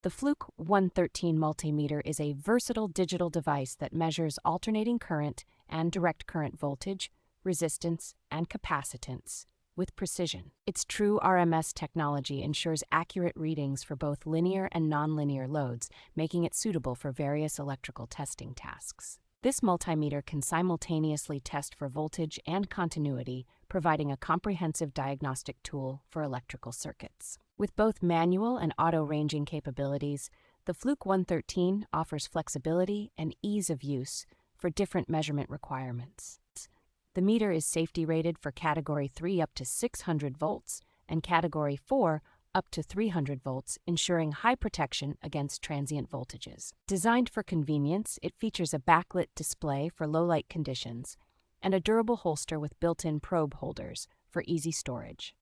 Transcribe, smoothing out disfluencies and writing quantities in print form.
The Fluke 113 multimeter is a versatile digital device that measures alternating current and direct current voltage, resistance, and capacitance with precision. Its true RMS technology ensures accurate readings for both linear and nonlinear loads, making it suitable for various electrical testing tasks. This multimeter can simultaneously test for voltage and continuity, providing a comprehensive diagnostic tool for electrical circuits. With both manual and auto ranging capabilities, the Fluke 113 offers flexibility and ease of use for different measurement requirements. The meter is safety rated for Category 3 up to 600 volts and Category 4 up to 300 volts, ensuring high protection against transient voltages. Designed for convenience, it features a backlit display for low-light conditions and a durable holster with built-in probe holders for easy storage.